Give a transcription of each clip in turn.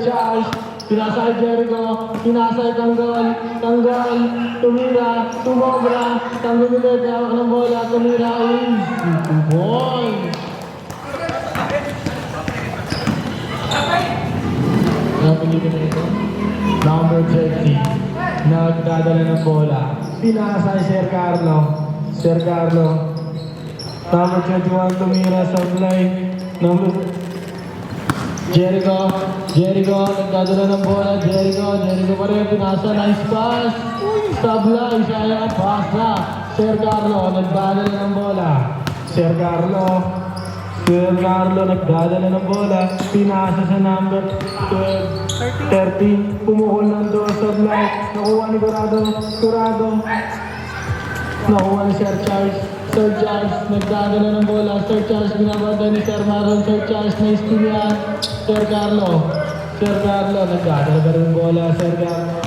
Charles, pinasa kay Jericho, pinasa kay Tanggol, tumira, tumobra, Tanggol ulit, hawak ng bola, tumira, easy 2 points. Napilitin na ito. Number 30, nagdadala ng bola, pinasa kay Sir Carlo, number 21, tumira sa fly, number Jericho, nagdadala ng bola, Jericho pa rin, pinasa, nice pass, sablay, sayang ang pass na, Sir Carlo, nagdadala ng bola, Sir Carlo, nagdadala ng bola, pinasa sa number 13, pumukol ng doon, sablay, nakuha ni Curado, nakuha ni Sir Charles, nagdadala ng bola, Sir Charles, binabada ni Sir Marlon, Sir Charles, nice to yan, Sir Carlo, nagdadala ka rin ng bola, Sir Carlo.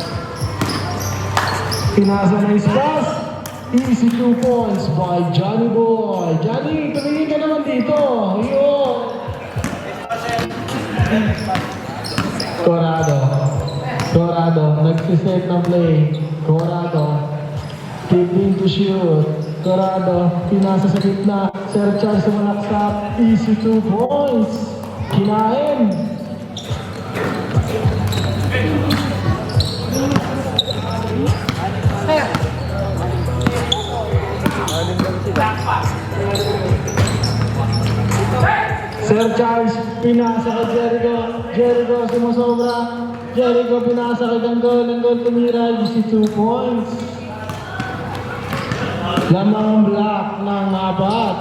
Pinasa na pass, easy 2 points by Johnny Boy. Johnny, tumingin ka naman dito. Yun. Corrado, nagsiset ng play. Corrado, keeping to shoot. Corrado, pinasa sa gitna. Sir Charles sumalaksak. Easy 2 points. Kinain. Sir Charles, pinasa kay Jericho sumusobra. Jericho pinasa kay Tanggol tumira, easy 2 points. Lamang block ng apat.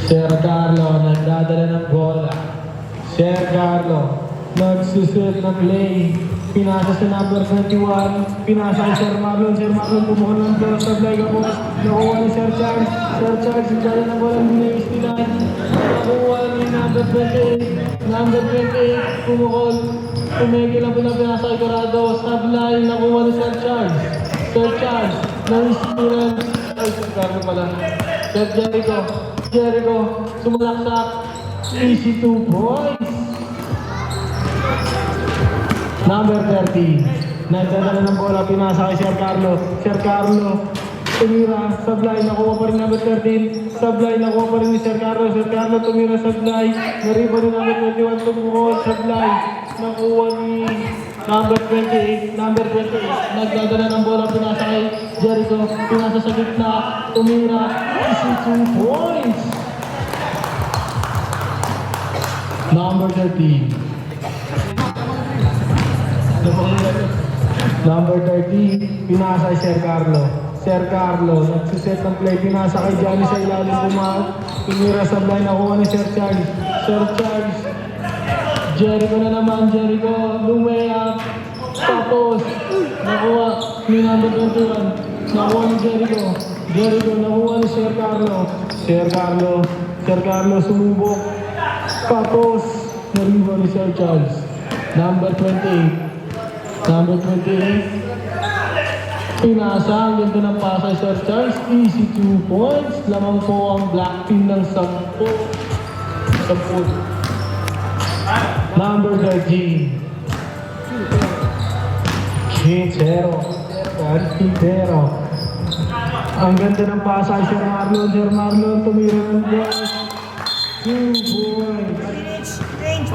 Sir Carlo, nagdadala ng bola. Sir Carlo, nagsiset ng play. Pinasa sa number 21. Pinasa kay Sir Marlon. Pumuhol ng bola sa play kapos. Nakuha ni Sir Charles. Nagdadala ng bola, hindi na istilan. Nakuha ni number 28. Pumuhol. Tumigil ang pinasa kay Corrado. Sablay, nakuha ni Sir Charles. Na-istilan. Ay, Sir Carlo pala. Sir Jericho, sumalaksak. Easy 2 points. Number 30, nagdadala ng bola, pinasa kay Sir Carlo. Tumira, sablay, nakuha pa rin number 13. Sablay, nakuha pa rin ni Sir Carlo. Tumira, sablay. Nariba ni number 21, tumuhol, sablay. Nakuha ni number 28. Nagdadala ng bola, pinasa kay Jericho. Pinasa sa gitna, tumira, easy 2 points. Number 30. Number 30, pinasa kay Sir Carlo, nagsiset ng play, pinasa kay Johnny sa ilalim pumahat. Tumira sa blind, nakuha ni Sir Charles. Jericho na naman, lumaya. Tapos, nakuha ni number 21. Nakuha ni Jericho, nakuha ni Sir Carlo, sumubok. Tapos, nariba ni Sir Charles. Number 28, pinasa, ang ganda ng pasa kay Sir Charles, easy 2 points. Lamang po ang black team ng 10. Number 13, Quintero. Ang ganda ng pasa kay Sir Marlon, tumira ng bola. 2 points.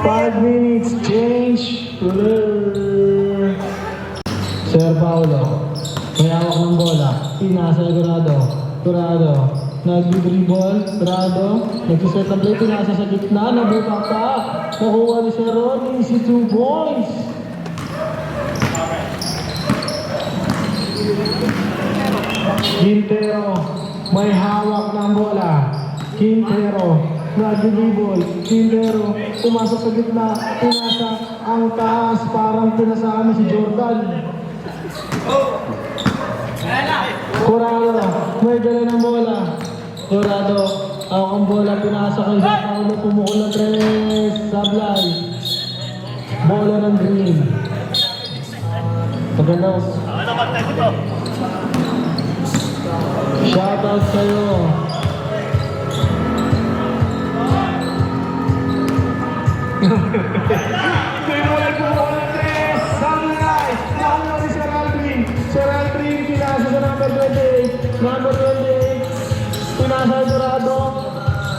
5 minutes, change. Sir Paulo, may hawak ng bola. Pinasa kay Curado. Nag-dribble. Curado. Nagsiset ng play. Pinasa sa gitna. Nabuka pa. Nakuha ni Sir Ron. Easy 2 points. Quintero. May hawak ng bola. Nag-dribble. Pumasok sa gitna. Pinasa ang taas. Parang pinasama si Jordan. Curado, may dala ng bola. Curado, ang bola, pinasa kay Sir Paulo, pumukol ng 3, sablay. Bola ng green. Maganda. Shoutout sa'yo. Pinulit mo ko ng 3. Sablay. Nakuha ni Sir Aldrin. Sir Aldrin, pinasa sa number 28. Number 28. Pinasa kay Dorado.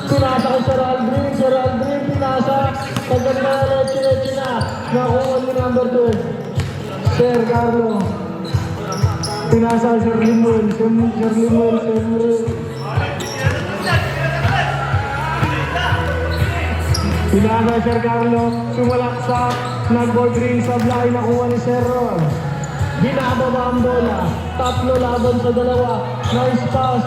Pinasa kay Sir Aldrin. Sir Aldrin, pinasa. Tagal na leche na. Nakuha ni number 12. Sir Carlo. Pinasa kay Sir Limuel. Sir Limuel. Pinasa kay Sir Carlo. Sumalaksak. Nag-ball green. Sablay. Nakuha ni Sir Ron. Binababa ang bola. Tatlo laban sa dalawa. Nice pass.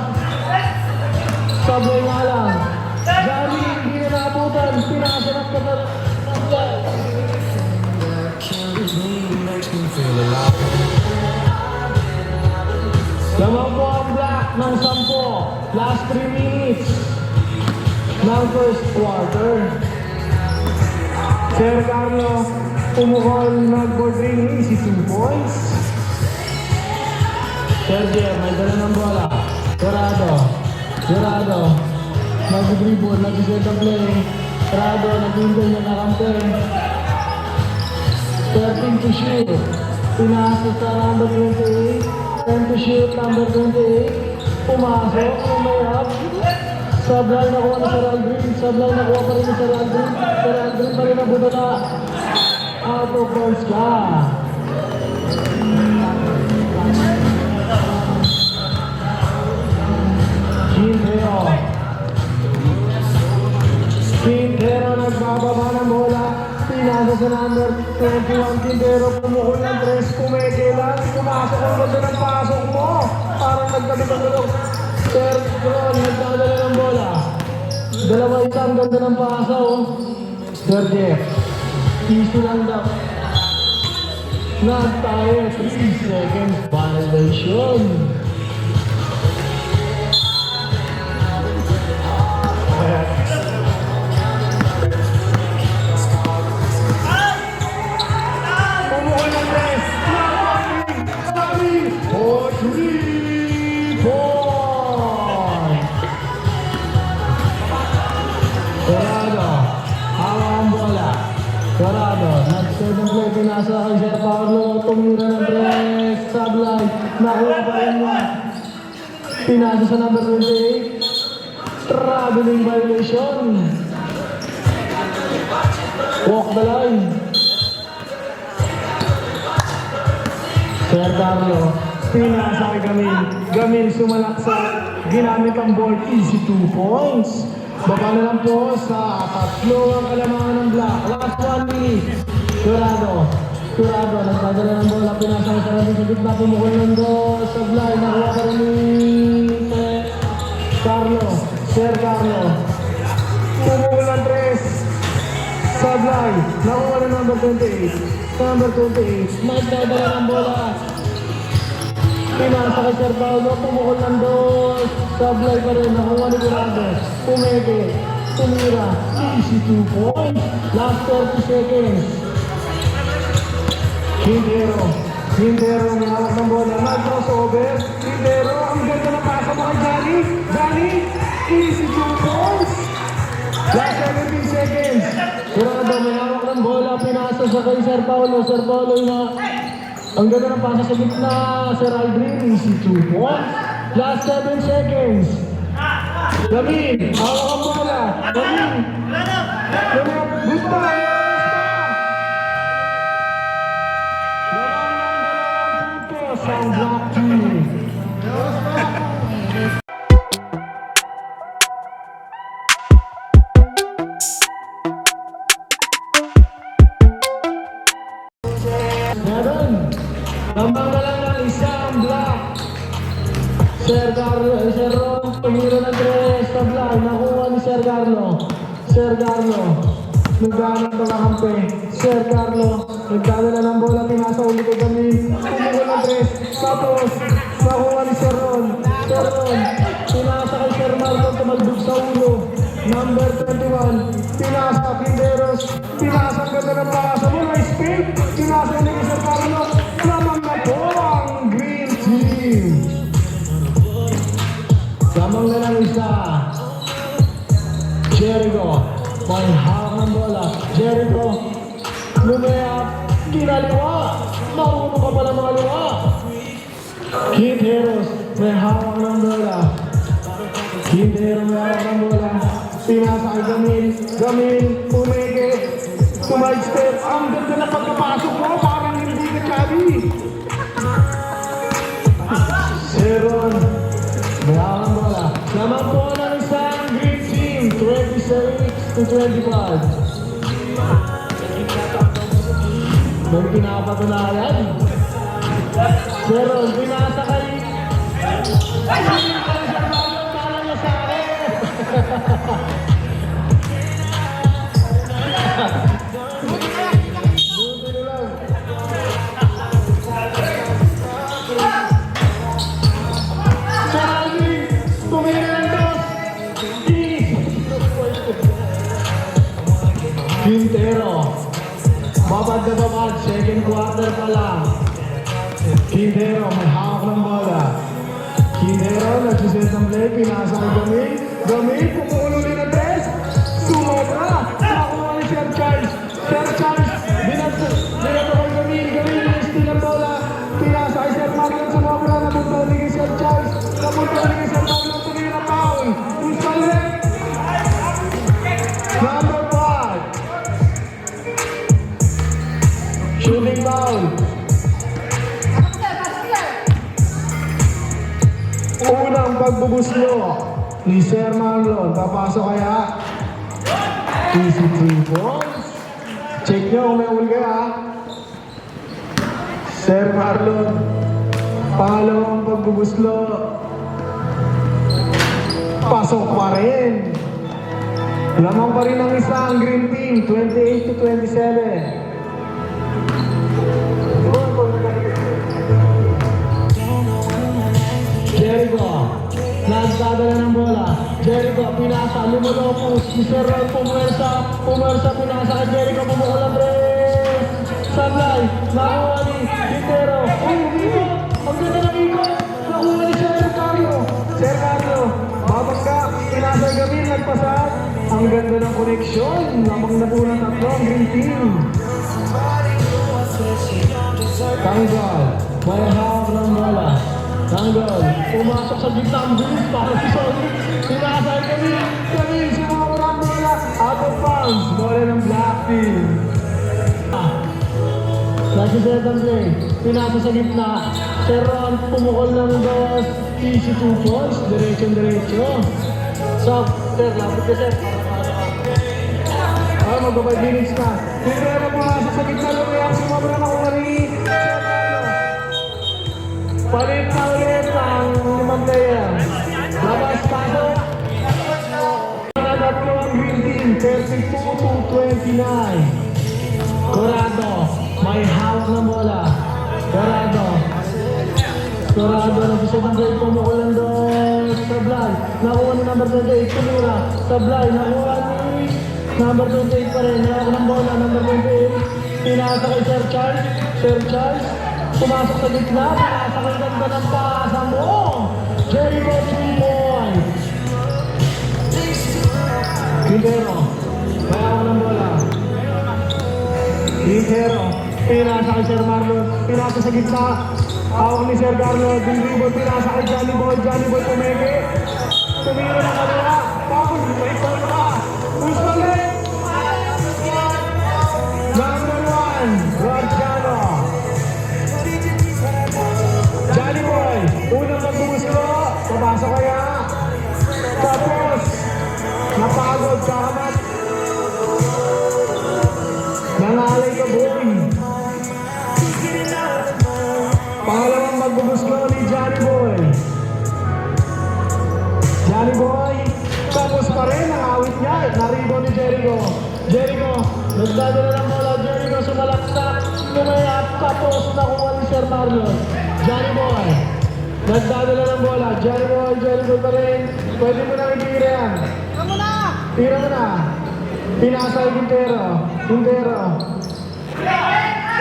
Sablay nga lang. Johnny, hindi na naabutan. Pinasa ng Sablay. Lamang po ang black ng 10. Last 3 minutes ng first quarter. Sir Carlo, umukol nag-board ring, easy 2 points. Sergio, may dala ng bola. Dorado. Nag-dribble, nag-set ang play. Dorado, nag-hintay niya na kamper. 13 to shoot. Pinasa sa number 28. 10 to shoot, number 28. Pumasok, umayap. Sablay nakuha na Sir Aldrin. Sablay nakuha pa rin ni Sir Aldrin. Sir Aldrin pa rin ang budala. Out of bounds ka. Quintero nagbababa ng bola. Pinasa sa number 21. Quintero pumukul ng 3. Kumekilan. Pumasok ang ganda ng pasok mo. Parang nagkabit ang gulong. Sir Ron, nagdadala ng bola. Dalawa isang ganda ng pasa, oh. Sir Jeff, piso lang daw. Not tayo, 3 seconds violation. Pumukul ng 3. Sabi, for 3 points. Dorado, hawa ang bola. Dorado, nag-set ng play, pinasa kay Sir Paulo, tumira ng 3, Sablay, nakuha pa rin niya. Pinasa sa number 28, traveling violation. Walk the line. Sir Carlo, pinasa kay Gamil sumalaksak, ginamit ang board, easy 2 points. Baba na lang po sa 3 ang kalamangan ng black. Last 1 minute. Dorado, nagdadala ng bola. Pinasa sa natin sa gitna. Pumukul ng Sablay. Nakuha pa rin ni Sir Carlo. Pumukul ng 3. Sablay. Nakuha na number 28. Number 28. Nagdadala ng bola. Pinasa kay Sir Paulo, pumukul ng 2. Sablay pa rin, nakuha ni Dorado. Pumeke, tumira, easy 2 points. Last 30 seconds. Quintero, may hawak ng bola. Nag-crossover. Quintero, ang ganda na pasa mo kay Johnny, easy 2 points. Last 17 seconds. Dorado, may hawak ng bola. Pinasa sa kay Sir Paulo. Sir Paulo na ang ganda ng pasa sa gitna. Sir Aldrin, easy 2 points. Last 7 seconds. Gamin, hawak ang bola. Gamin, gusto. Dalawang puntos ang Black Team. Meron. Tambang na lang ng isang Black. Sir Ron, tumira ng 3, Sablay, nakuha ni Sir Carlo. Nagdahanap ng kakampi. Sir Carlo, nagdadala ng bola, pinasa ulit kay Gamin. Tumira ng 3, tapos, nakuha ni Sir Ron, pinasa kay Sir Marco, tumalbog sa ulo. Number 21, pinasa Quinteros, pinasa ang ganda ng pasa mo, nice pick, pinasa ni Sir Carlo, lamang na po ang Green Team. Lamang na lang isa. Jericho, may hawak ng bola. Jericho kinaliwa. Marunong ka pala maliwa. Quinteros, may hawak ng bola. Quintero may hawak ng bola. Pinasa kay Gamil. Gamil, pumeke. Sumide-step. Ang ganda na pagkapasok mo. Parang hindi ka Chabi. Seron, may hawak ng bola. Naman po ng isang green team. 26-25. May pinapatunayan. Seron, pinasa kay... Quintero, babad na babad, second quarter pa lang. Quintero, may hawak ng bola. Quintero, nagsiset ng play, pinasa kay Gamil. Gamil, pumulo rin ang tres. Sumobra, nakakuha ni Sir Charles. Sir Charles, binato kay Gamil. Gamil, steal ang bola. Pinasa kay Sir Marlon, sumobra, napunta ulit kay Sir Charles. Napunta ulit kay Sir Marlon, tuloy na foul. Usalit. Number 5. Shooting foul. Unang pagbubuslo ni Sir Marlon. Papasok kaya? Easy 3 points. Check nyo kung may ul kaya. Sir Marlon. Pangalawang pagbubuslo. Pasok pa rin. Lamang pa rin ang isa ang green team. 28-27. Jericho, nagdadala ng bola. Jericho, pinasa, lumulopos. Si Sir Ron, pumersa, pinasa kay Jericho, pumukol ang tres. Sablay, nakuha ni Quintero. Ikot! Ang ganda ng ikot! Nakuha ni Sir Carlo. Sir Carlo, babangga, pinasa kay Gamil, nagpasad. Ang ganda ng koneksyon. Lamang na po ng tatlo ang green team. Tanggol, may hawak ng bola. Tanggol, pumasok sa gitna ang bilis para si Sonic. Pinasay kami, sumawala ang bola. Out of bounds, bola ng black team. Nagsiset ang play, pinasa sa gitna. Seron, pumukol ng dos. Easy 2 points, diretso. So, Sir, lapit ka Sir. Mag-5 minutes na. Quintero pumasok sa gitna, lumiyang sumabra na kung mali. Palit na ulit ang limang player. Labas pasok. Nagatlo ang green team, 32-29. Corrado, may hawak ng bola. Corrado, nagsiset ang play, pumukol ng dos. Sablay, nakuha ni number 28, Tumira. Sablay, nakuha ni number 28 pa rin, hawak ng bola, number 28. Pinasa kay Sir Charles. Pumasok sa gitna, pinasa kay ganda ng pasa mo. Jericho 3 points. Quintero, may hawak ng bola. Quintero, pinasa kay Sir Marlon. Pinasa sa gitna, hawak ni Sir Carlo. Dinribo, pinasa kay Johnny Boy. Tumeke. Tumira na kanila. Tapos, may pala pa. Usalit. Number 1, Rorciano. Johnny Boy, unang magbumuslo. Papasok kaya. Tapos, napagod, kamat. Nangalay ka, boy. Pangalawang magbubuslo ni Johnny Boy. Johnny Boy, tapos pa rin ang awit niya. Naribo ni Jericho. Nagdadala ng bola. Jericho sumalaksak. Lumayap. Tapos nakuha ni Sir Marlon. Johnny Boy, nagdadala ng bola. Jericho pa rin. Pwede mo nang itira yan. Tira mo na. Pinasa kay Quintero.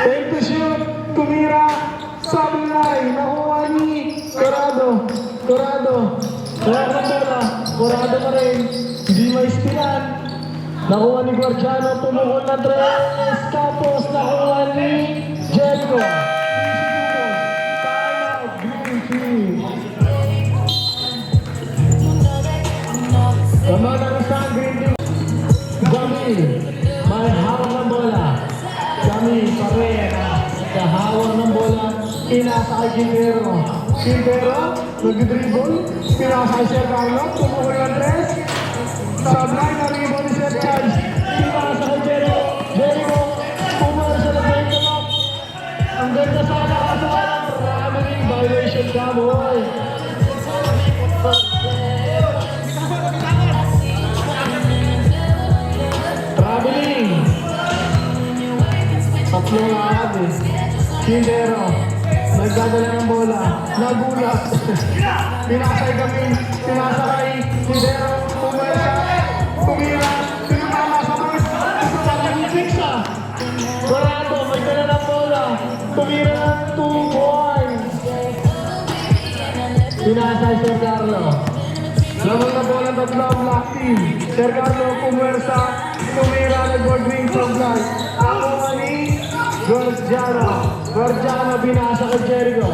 Take to shoot. Tumira. Sablay. Nakuha ni Corrado. Kaya ng bola. Corrado pa rin. Hindi maistilan. Nakuha ni Guardiano. Tumukol na tres. Tapos nakuha ni Kahawak ng bola, pinasa kay Quintero. Quintero, nag-dribble, pinasa kay Sir Carlo, tumukoy ang tres. Sablay na rebound ni Sir Charles. Pinasa kay Jericho. Jericho, pumara sa nag-dribble. Ang ganda sana kaso walang maraming violation ka, boy. Traveling. Tatlong lakad eh. Quintero. Nagdadala ng bola. Nagulat. Pinasay kami. Pinasakay. Quintero. Pumaysa. Tumira. Pinamama sa mga. Pagkakalifiksa. Corrado. May dala ng bola. Tumira ng 2 points. Pinasay Sir Carlo. Lamang na bola tatlo ang black team. Sir Carlo. Pumaysa. Tumira. Nag-board ring from line. Ako ni Gorgiano, binasa kay Jericho.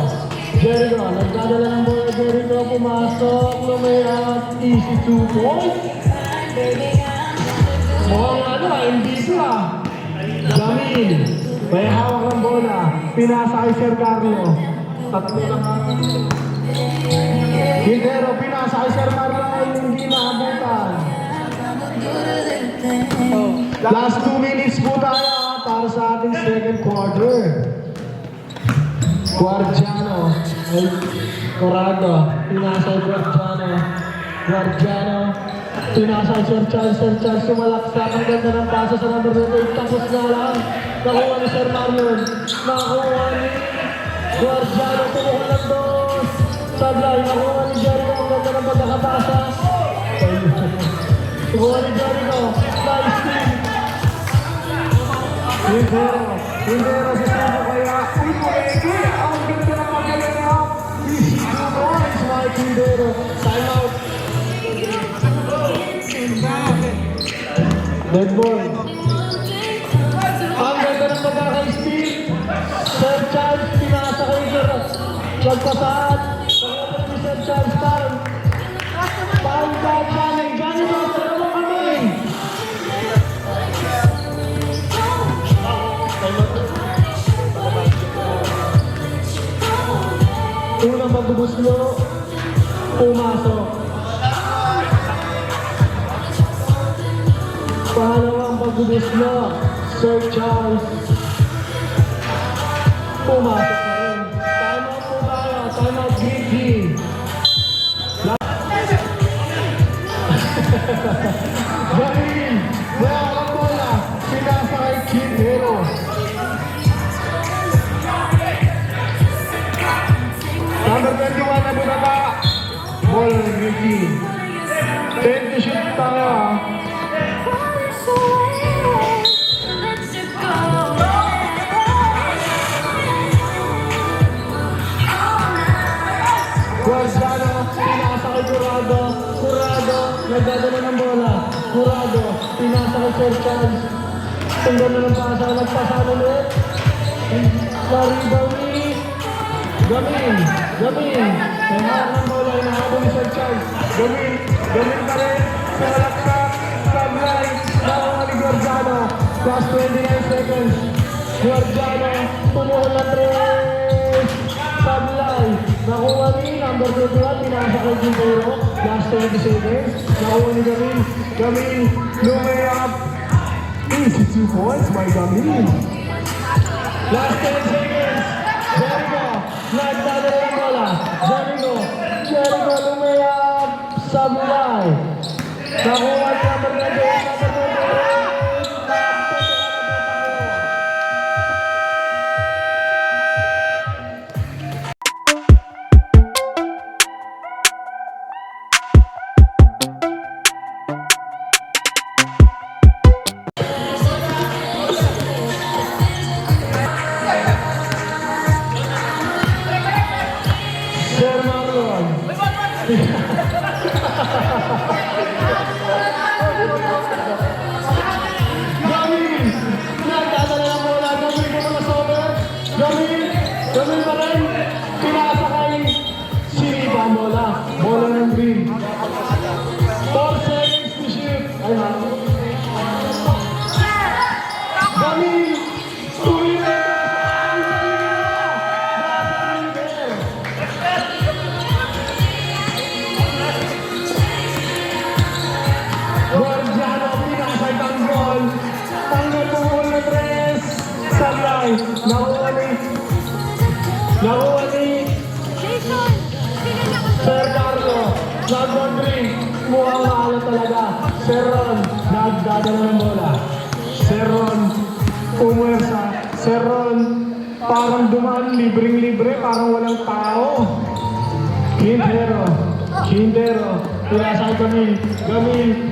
Jericho, nagdadala ng bola. Jericho, pumasok. Lumayat, easy 2 points. Mukhang MVP ah. Jamil, may hawak ng bola. Pinasa kay Sir Carlo. Tatlo na nga. Quintero, pinasa kay Sir Carlo. Hindi naabutan. Last 2 minutes po tayo para sa ating second quarter. Guardiano, ay Corrado, pinasa kay Guardiano, pinasa kay Sir Charles, sumalaksak, ang ganda ng pasa sa number 28, tapos na lang, nakuha ni Sir Marion, nakuha ni Guardiano, tumuha ng dos, sablay, nakuha ni Jericho, ang ganda ng pagkakapasa, tumuha ni Jericho, nice team. Quintero sa sabo kaya, uy, Kuweki, ang ganda ng pagkakaya. Easy 2 points, Mike Quintero. Time out. Dead ball. Ang ganda ng pagkaka-speed. Sir Charles, pinasa kay Sir. Lagpasahan. Pagkakita ni Sir Charles, time. Time ka, Johnny. Johnny, sa mo kami. Unang magbubuslo, pumasok. Pangalawang magbubuslo, Sir Charles. Pumasok pa rin. Time out po tayo. Time out, Gigi. Galing. Wala ang bola. Pinasa kay Quintero. Number 21 na bunaba. Ball, Ricky. 10 to shoot tayo ah. Guardiano, pinasa kay Curado. Curado, nagdadala ng bola. Curado, pinasa kay Sir Charles. Tingnan na ng pasa, nagpasa ulit. Naribaw ni Gamil. May hawak ng bola, inahabol ni Sir Charles. Gamil pa rin. Salaksak, sablay. Nakuha ni Guardiano. Plus 29 seconds. Guardiano, tumuhol na 3. Sablay. Nakuha ni number 21. Pinasa kay Quintero. Last 20 seconds. Nakuha ni Gamil. Lumayap. Easy 2 points by Gamil. Last 10 seconds. Jericho. Nagdadala ng bola. Jericho lumayap. Sablay. Nakuha ni number 28. Sir Marlon. Gamil! Nagdadala ng bola. Gamil mo na sober. Gamil pa rin. Pinasa kay Siniba ang bola. Bola ng green. 4 seconds to shoot. Ayun. Gamil! Tuloy na ito. Nakuha ni Sir Carlo. Nag-1-3. Mukhang mahala talaga. Sir Ron, nagdadala ng bola. Sir Ron, umwersa. Sir Ron, parang dumaan, libreng-libre, parang walang tao. Quintero, Pinasay Gamil,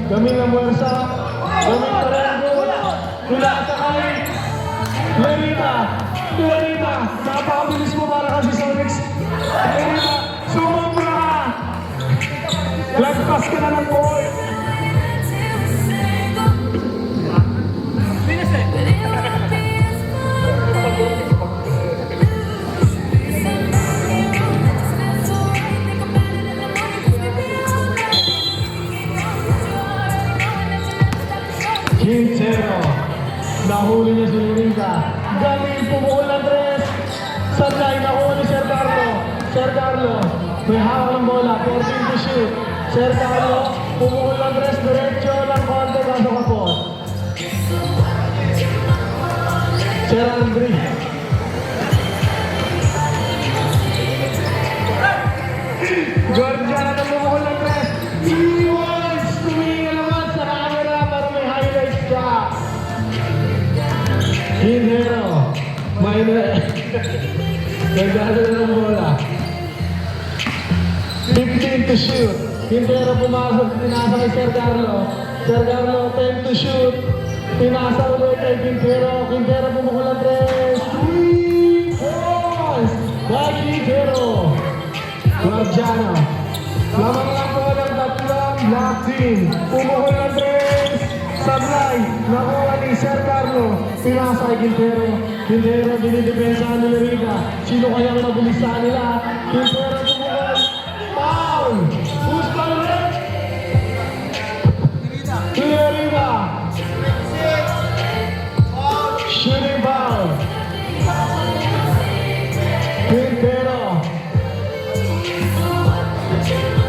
Gamil ang mwersa. Gamil Tarango, Pinasakay. Lerita, napakabilis mo para kasi Sonix. Lerita, sumobra ka. Lagpas ka na ng ball. Quintero, nahuli niya si Lerita. Gamil, pumukul ng tres. Sablay, nakuha ni Sir Carlo. Sir Carlo, may hawak ng bola, 14 to shoot. Sir Carlo, pumukul ng tres, diretso ng konti, kaso kapot. Sir Andre. Gordiana na pumukul ng tres. Iwans, tumingin naman sa camera para may highlights ka. Quintero, nagdadala ng bola. 15 to shoot. Quintero pumasok, pinasa kay Sir Carlo. Sir Carlo, 10 to shoot. Pinasa ulit kay Quintero. Quintero pumukul ng tres. 3 points by Quintero. Guardiano. Lamang lang po ng tatlong black team. Pumukul ng tres. Sablay, nakuha ni Sir Carlo. Pinasa kay Quintero. Quintero, dinidepensa ni Lerita. Sino kaya ang mabilis sa nila? Quintero pumukul. Foul! Who's foul it? Lerita. Shooting foul. Quintero.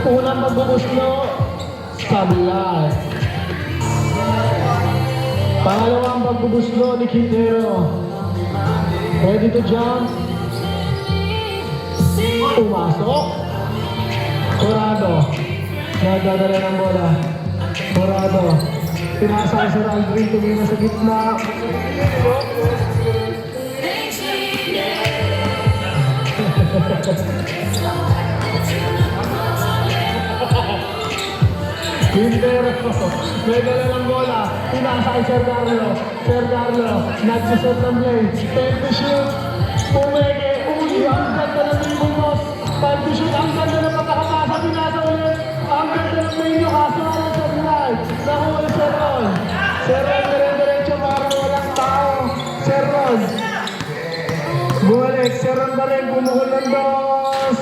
Unang magbubuslo. Sablay. Pangalawang pagbubuslo ni Quintero. Ready to jump. Pumasok. Corrado. Nagdadala ng bola. Corrado. Pinasa kay Sir Aldrin. Tumingin sa gitna. Quintero, may dala ng bola, pinasa kay Sir Carlo. Sir Carlo, nagsiset ng play, 10 to shoot, pumeke, ang ganda ng Libunos, 5 to shoot, ang ganda ng pagkakapasa, pinasa ulit, ang ganda ng menu, kaso lang sa Bilal, nakuha ni Sir Ron. Sir Ron, dire-diretso, parang walang tao. Sir Ron, bumalik, Sir Ron pa rin, pumukul ng dos.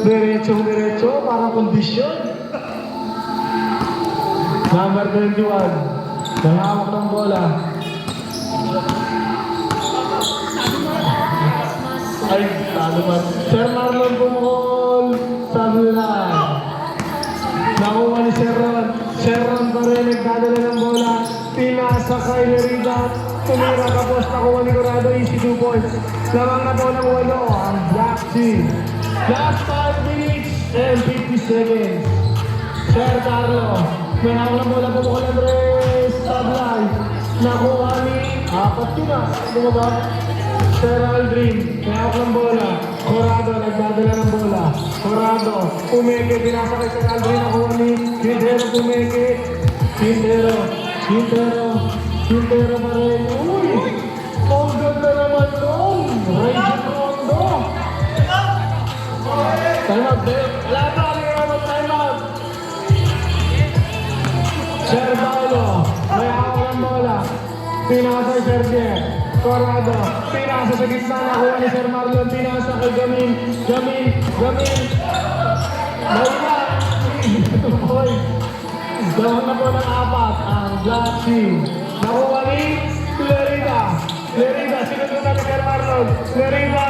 Diretso, parang kondisyon. Number 21, may hawak ng bola. Ay, ano ba? Sir Marlon pumukol sa Bilal. Nakuha ni Sir Ron. Sir Ron pa rin, nagdadala ng bola. Pinasa kay Lerita. Tumira tapos nakuha ni Corrado, easy 2 points. Lamang na po ng 8 ang Black Team. Last 5 minutes and 50 seconds. Sir Carlo, may hawak ng bola, pumukol ng tres. Sablay. Nakuha ni apat yun na. Bumaba. Sir Aldrin, may hawak ng bola. Corrado, nagdadala ng bola. Corrado, pumeke, pinasa kay Sir Aldrin. Nakuha ni Quintero, pumeke. Quintero pa rin. Uy! Ang ganda naman doon! Raging Rondo! Time out, Dave. Wala pa, time out. Sir Paulo, may hawak ng bola. Pinasa kay Sir Jeff. Corrado, pinasa sa gitna. Nakuha ni Sir Marlon. Pinasa kay Gamil. Maula! Boy! Gawang na po ng 4 ang Black Team. Nakuha ni Lerita. Sinunod na ni Sir Marlon. Lerita,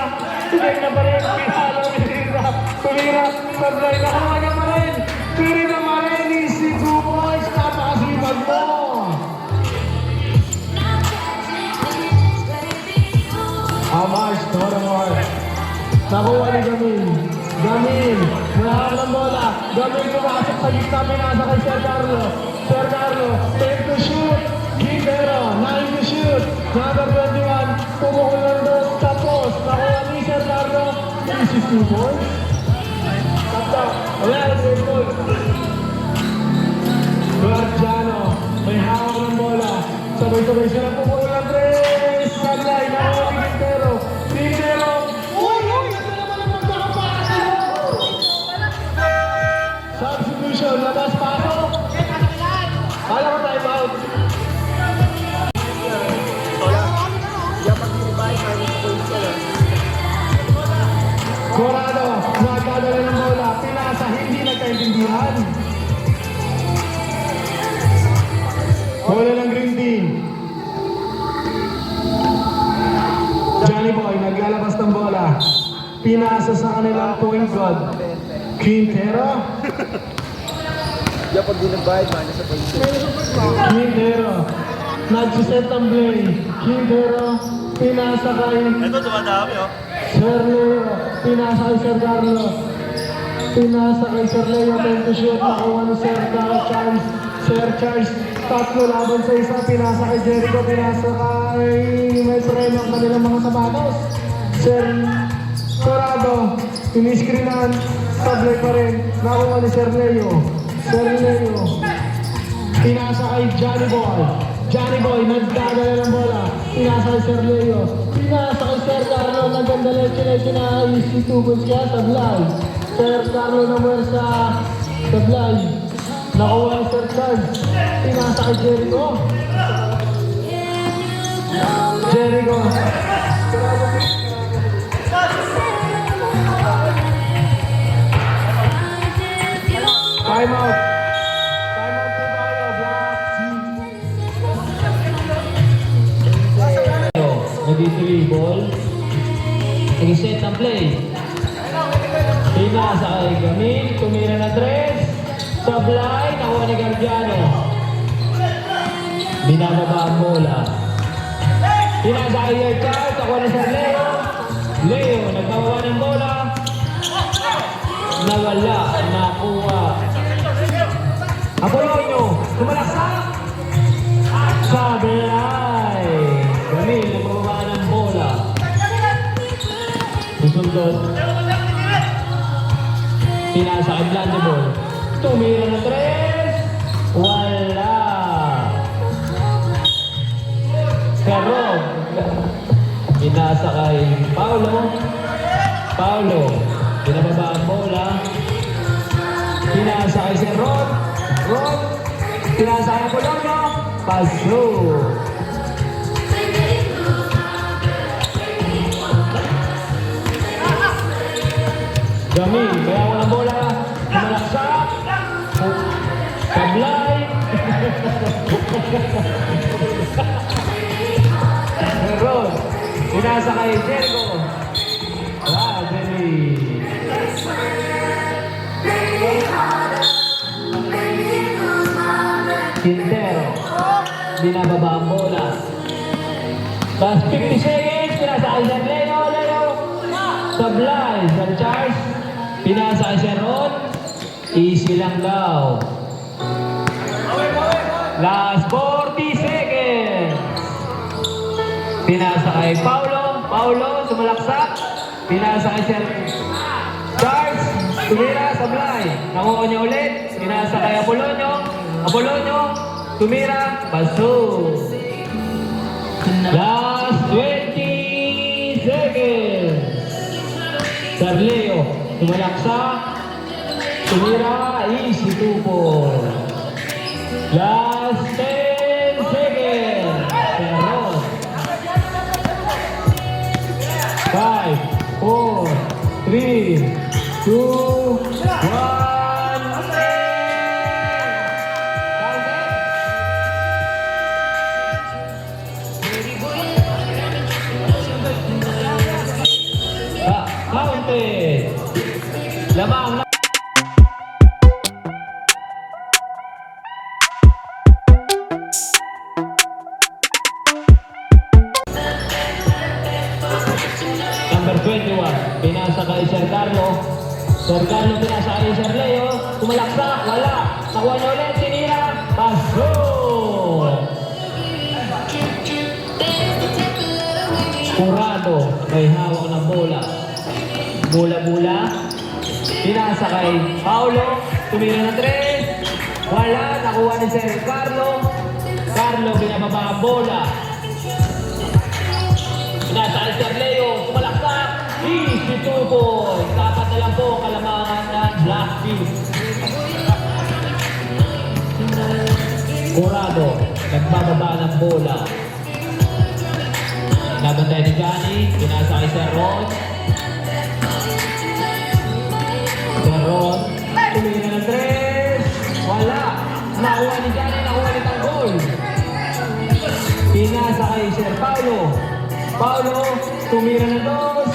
tigay na pa rin. Pinalo ni Lerita. Tumira, sablay. Nakuha niya pa rin. Lerita Mareni, si 2 points. Napakasipag mo. Amars, Noramar. Nakuha ni Gamil. Gamil. May hawak ng bola. Gamil pumasok sa gitna. Pinasa kay Sir Carlo. Sir Carlo. Take to shoot. Quintero. 9 to shoot. Number 21. Pumukul ng dos. Tapos. Nakuha ni Sir Carlo. Easy 2 points. Tapos. Well, good goal. Guardiano. May hawak ng bola. Sabay-sabay sila pumukul ng tres. Sablay. Nakuha ni Quintero. Quintero. Substitution, labas pasok. Kala ko time out. Corrado, nagdadala ng bola. Pinasa, hindi nagkaintindihan. Bola ng Green Team. Johnny Boy, naglalabas ng bola. Pinasa sa kanilang point guard. Quintero. Diyan pag dinagbayad, man, sa pag-isip. Quintero. Nagsiset ang play. Quintero. Pinasa kay Ito, dumadami, oh. Sir Leo. Pinasa kay Sir Carlo. Pinasa kay Sir Leo. Time to shoot. Nakuha ni Sir Charles. Sir Charles. Tatlo laban sa isa. Pinasa kay Jericho. Pinasa kay Maestro ng kanilang mga sapatos. Sir Corrado. Iniskrinan. Sablay pa rin. Nakuha ni Sir Leo. Sir Leo. Pinasa kay Johnny Boy. Johnny Boy, nagdadala ng bola. Pinasa kay Sir Leo. Pinasa kay Sir Carlo. Naganda leche na easy 2 points kaya Sablay. Sir Carlo na mula sa Sablay. Nakuha ni Sir Charles. Pinasa kay Jericho. Jericho. Time out. Time out po tayo, Black Sea. Nag-3 ball. Nag-set ng play. Pinasa kay Gamil. Tumira na 3. Sablay. Nakuha ni Guardiano. Binababa ang bola. Pinasa kay Charles. Nakuha ni Sir Leo. Leo. Nagbababa ng bola. Nawala. Nakuha. Apolonio, tumalaksak! Sablay! Gamil, nababa ng bola. Susundot. Pinasa kay Blandebol. Tumira na 3. Wala! Karog. Pinasa kay Paulo. Paulo. Pinababa ang bola. Pinasa kay Sir Rod. Rod, pinasa kay Apolonio, paso. Gamil, kaya ko ng bola, tumalaksak. Sablay. Rod, pinasa kay Jericho. Wow, Gamil. Quintero. Binababa ang bola. Last 50 seconds. Pinasa kay Sir Leo. Sablay. Sir Charles. Pinasa kay Sir Ron. Easy lang daw. Last 40 seconds. Pinasa kay Paulo. Paulo. Sumalaksak. Pinasa kay Sir Charles. Tumira. Sablay. Nakuha niya ulit. Pinasa kay Apolonio. Apolonio, tumira, paso. Last 20 seconds. Sir Leo, tumalaksak. Tumira, easy 2 points. Last 10 seconds. Sir Ron. 5, 4, 3, 2, 1. Lamang number 21. pinasa kay Sir Carlo. Sir Carlo pinasa kay Sir Leo. Tumalaksak, wala. Nakuha niya ulit, sinira. Paso! Curado, may hawak ng bola. Bola-bola. Pinasa kay Paulo. Tumira ng 3. Wala, nakuha ni Sir Carlo. Carlo, binababa ang bola. Pinasa kay Sir Leo. Tumalaksak. Easy 2 points. Dapat na lang po ang kalamangan ng Blackfield. Curado, nagbababa ng bola. Laban tayo ni Johnny, pinasa kay Sir Ron. Sir Ron, tumingin na ng 3. Wala. Nakuha ni Johnny, nakuha ni Tanggol. Pinasa kay Sir Paulo. Paulo, tumira na 2.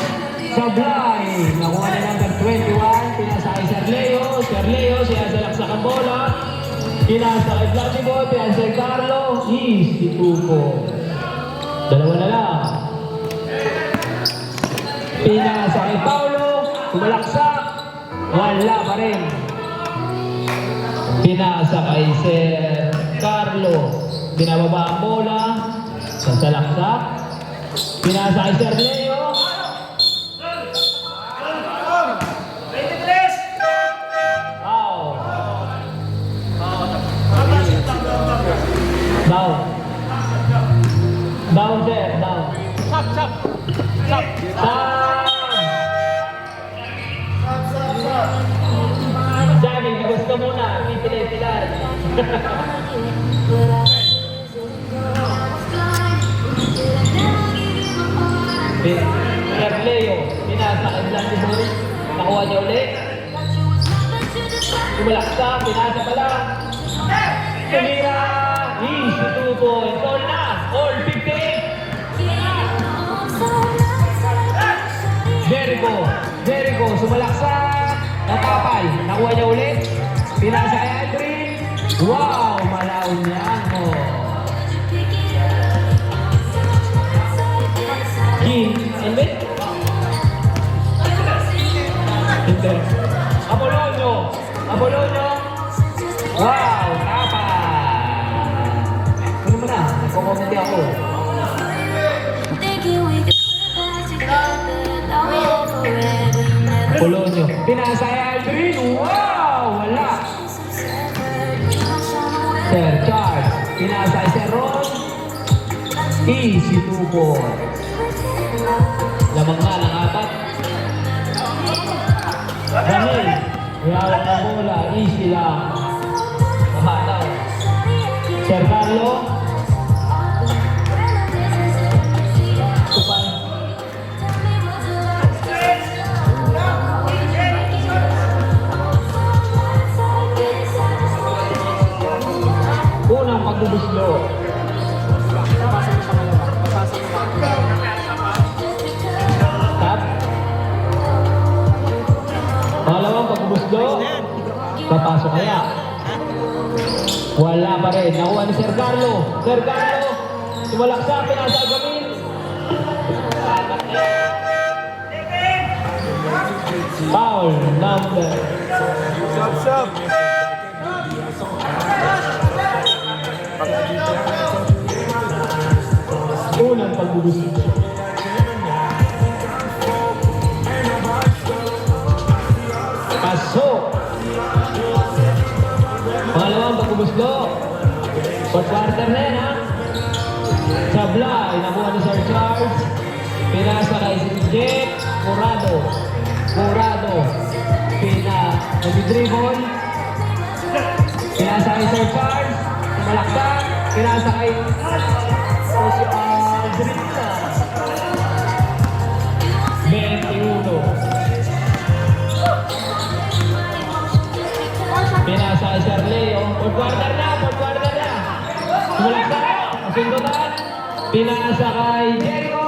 Sablay, nakuha ni number 21. Pinasa kay Sir Leo. Sir Leo, siya sa laksak ang bola. Pinasa kay Blacky Boy, pinasa kay Carlo. Easy 2 points. Dalawa na lang. Pinasa kay Paulo. Tumalaksak. Wala pa rin. Pinasa kay Sir Carlo. Binababa ang bola. Sasalaksak. Pinasa kay Sir Leo. Down. Down, sir. Down. Stop. Sabi, gusto mo na. Pipilay-pilay. Sir Leo, pinasa kay Blacky Boy. Nakuha niya ulit. Tumalaksak, pinasa pala. Tumira! Easy 2 points. All na! All 50! Jericho, sumalaksak! Natapal. Nakuha niya ulit. Pinasa kay Aldrin. Wow! Malaon niya. Kim, Elvin? Inter. Apolonio! Wow! Tapa! Ano mo na? Nagkukomenti ako. Apolonio. Pinasa kay Aldrin. Wow! Wala. Sir Charles. Pinasa kay Sir Ron. Easy 2 points. Lamang nga ng 4. Ramil. Hiyawak ng bola. Easy lang. Mamataw. Sir Carlo. Tupan. Unang pagbubuslo. Tap. Pangalawang pagbubuslo. Papasok kaya. Wala pa rin. Nakuha ni Sir Carlo. Tumalaksak. Pinasa gamin. Foul number. Stop. Unang pagbubuslo. Pasok. Pangalawang pagbubuslo. Fourth quarter na yan, ha? Sablay. Nakuha ni Sir Charles. Pinasa kay Jeff Curado. Nag-dribble. Pinasa kay Sir Charles. Tumalaksak. Pinasa kay Drita. 21. Pinasa kay Sir Leo. Fourth quarter na. Tumalaksak. Masundutan. Pinasa kay Jericho.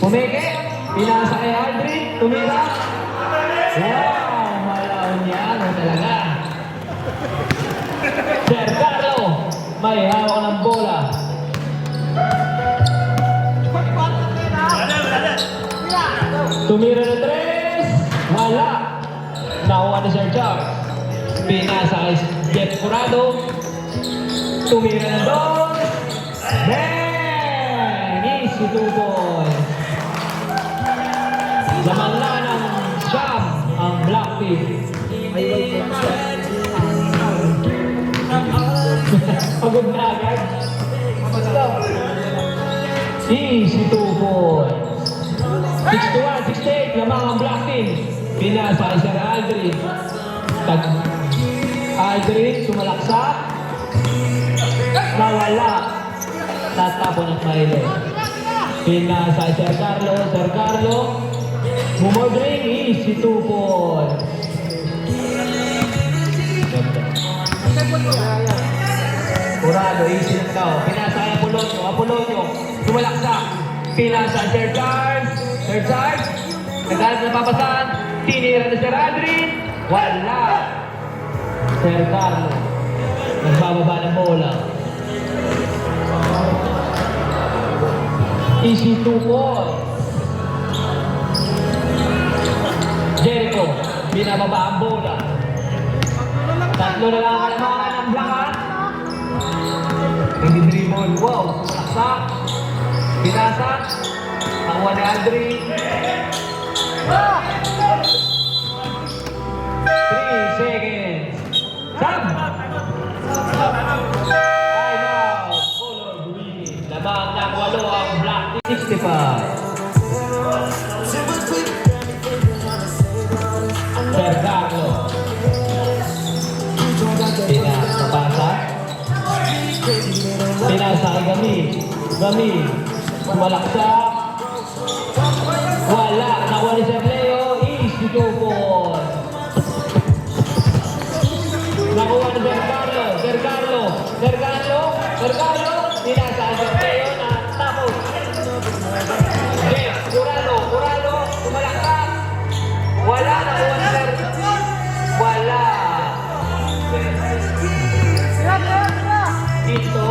Pumeke. Pinasa kay Aldrin. Tumira. Wow! Malaon niya. Ano talaga? Sir Carlo. May hawak ng bola. Tumira na 3. Wala. Nakuha ni Sir Charles. Pinasa kay Jeff Curado. Tumira na 2. Bang! Easy 2 points. Lamang na ng siyam ang Black Team. Pagod na agad. Easy 2 points. 61, 68, lamang ang Black Team. Pinasa kay Sir Aldrin. Aldrin, sumalaksak. Nawala. Tatapon ng Mayle. Pinasa kay Sir Carlo. Sir Carlo. Bumodring, easy 2 points. Curado, easy lang daw. Pinasa kay Apolonio. Apolonio, sumalaksak. Pinasa Sir Charles. Sir Charles, nagalit na papasan. Tinira na Sir Aldrin. Wala. Sir Carlo, nagbababa ng bola. Easy 2 points. Jericho, binababa ang bola. Tatlo na lang ang kalamangan ng Black. Hindi dribble. Wow, sumalaksak. Pinasa. Nakuha ni Aldrin. 3 seconds. Sam! Time out. Color green. Lamang ng 8 ang Black. 65. Sir Carlo. Pinasa. Pinasa kay Gami. Gami. Sumalaksak. Wala. Nakuha ni Sir Leo. Easy 2 points. Nakuha ni Sir Carlo. Sir Carlo. Sir Carlo. Sir Carlo. Pinasa kay Sir Leo na tapos. Yes. Curado. Curado. Sumalaksak. Wala. Nakuha ni Sir. Wala. Quinto.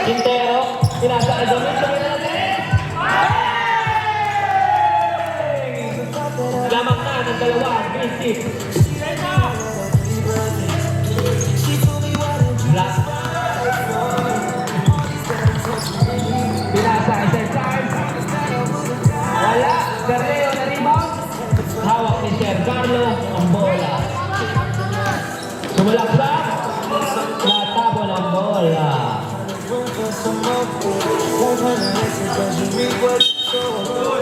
Quintero. Pinasa kay Dominic. Lamang na ng dalawa. Green team. Black. Pinasa kay Sir Charles. Wala. Sir Leo na rebound. Hawak ni Sir Carlo ang bola. Sumalaksak. Natapon ang bola.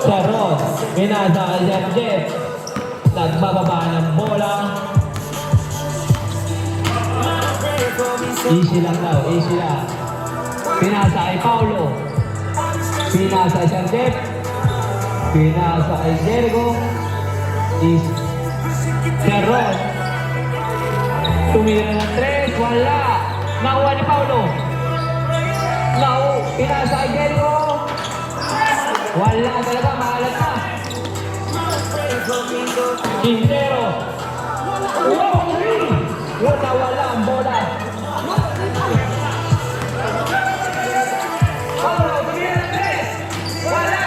Sir Ron. Pinasa kay Sir Jeff. Nagbababa ng bola. Easy lang daw. Easy lang. Pinasa kay Paulo. Pinasa kay Sir Jeff. Pinasa kay Jericho. Sir Ron. Tumira ng 3. Wala. Nakuha ni Paulo. Pinasa kay Jericho. Wala talaga. Mahalat na. Quintero. Wow! Wala ang bola. Paulo. Tumira ng 3. Wala.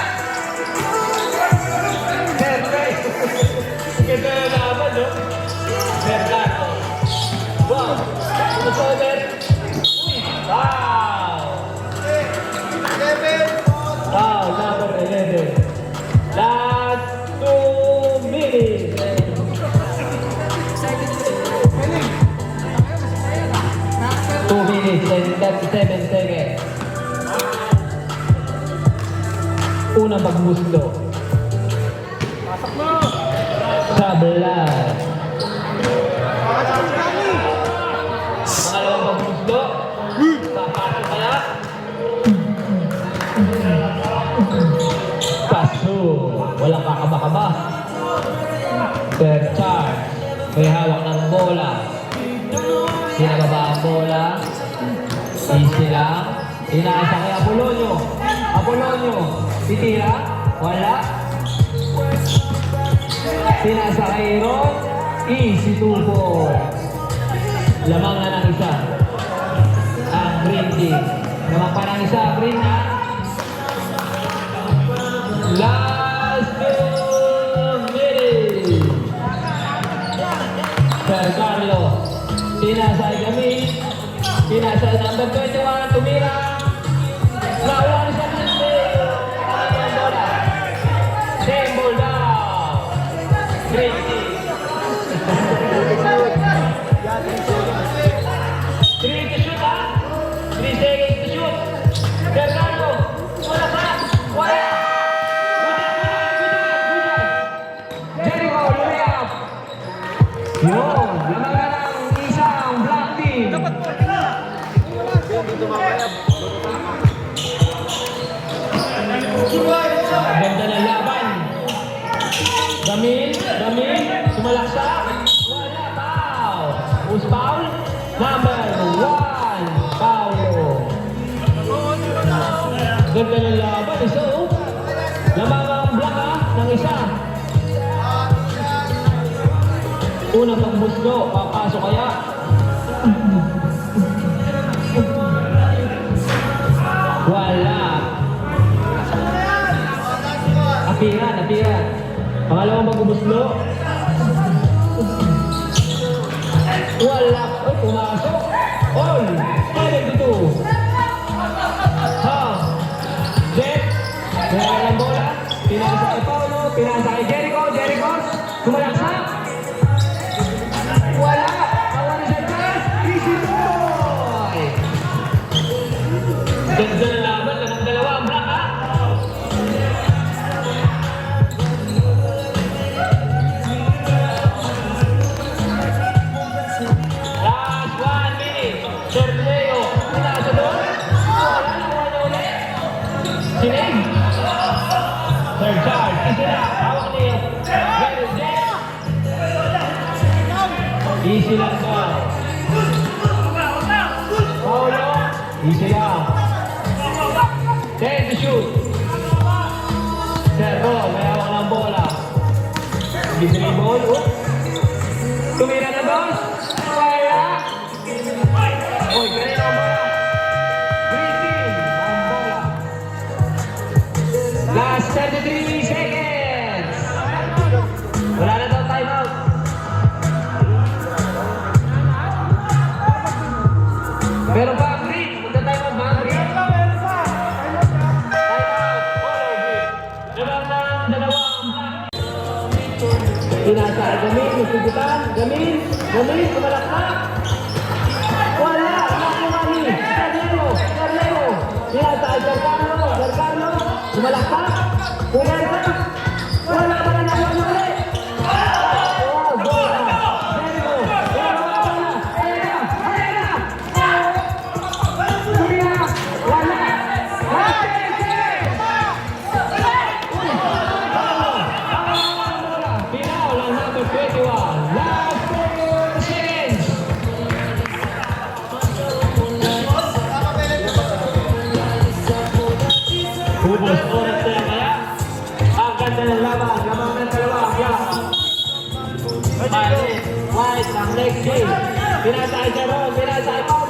Sir Ray. Ito na naman, no? Sir Gato. Wow! Sumunod. Wow! Wow, number 11. Last 2 minutes. 2 minutes and 37 seconds. Unang pagmuslo. Sablay. Pangalawang pagmuslo. Papasok kaya. Paso. Walang kakaba-kaba. Sir Charles. May hawak ng bola. Sinababa ang bola. Easy lang. Inaasa kay Apolonio. Apolonio. Titira. Wala. Pinasa kay Ron. Easy 2 points. Lamang na ng isa. Ang green team. Lamang pa ng isa. Green na. Last Pinasa number 21, tumira. Nakuha ni Sir Leo. Ang bola. Same ball down. 3 to shoot, ha? 3 seconds to shoot. Bernardo, wala ka. Wala. Jericho, layup. Yun, lamagan ng isang black team. Ganda ng laban. Ramil, sumalaksak. Wala, foul. Who's foul? Number 1, Paulo. Ganda ng laban, isa oh. Lamagang ang black ha, ng isa. Unang pagbuslo, papasok kaya. Wala. Apiran. Pangalawang pagbuslo. Wala. Ay, pumasok. All. 72. Ha. Jet. Meron ng bola. Pinasa kay Paulo. Pinasa kay Jericho. Sumalaksak. Wala. Kawan sa Jazz. Easy boy. Ganda na laban. Lamang dalawa ang black ha. Last 1 minute. Sir Leo. Pinasa doon. Wala ulit. Sinig. Third charge. Isa na. Hawak niyo. Very dead. Easy lang daw. Paulo. Easy lang. 10 to shoot. Servo. May hawak ng bola. Easy ball. Tumira na boss. Wala. Oy, ganyan ang bola. Green team. Ang bola. Last 33 seconds. Wala na daw timeout. Pero pa ang green. Magta-timeout ba ang green? Timeout. Follow green. Lamang ng dalawang black. Pinasa Gamil, nagsugutan. Gamil, sumalaksak. Wala, nakumani. Carlero. Pinasa Carlo, sumalaksak. Pumerta. Wala pa na naman ulit. Oh, bola. Jericho. Ayun na. Tumira. Wala. Pinaw lang number 21. Last 4 seconds. Hubos oras na kaya. Ang ganda ng laban. Lamang ng dalawa. Black. White ang next game. Pinasa ay Sharon. Pinasa ay Paulo.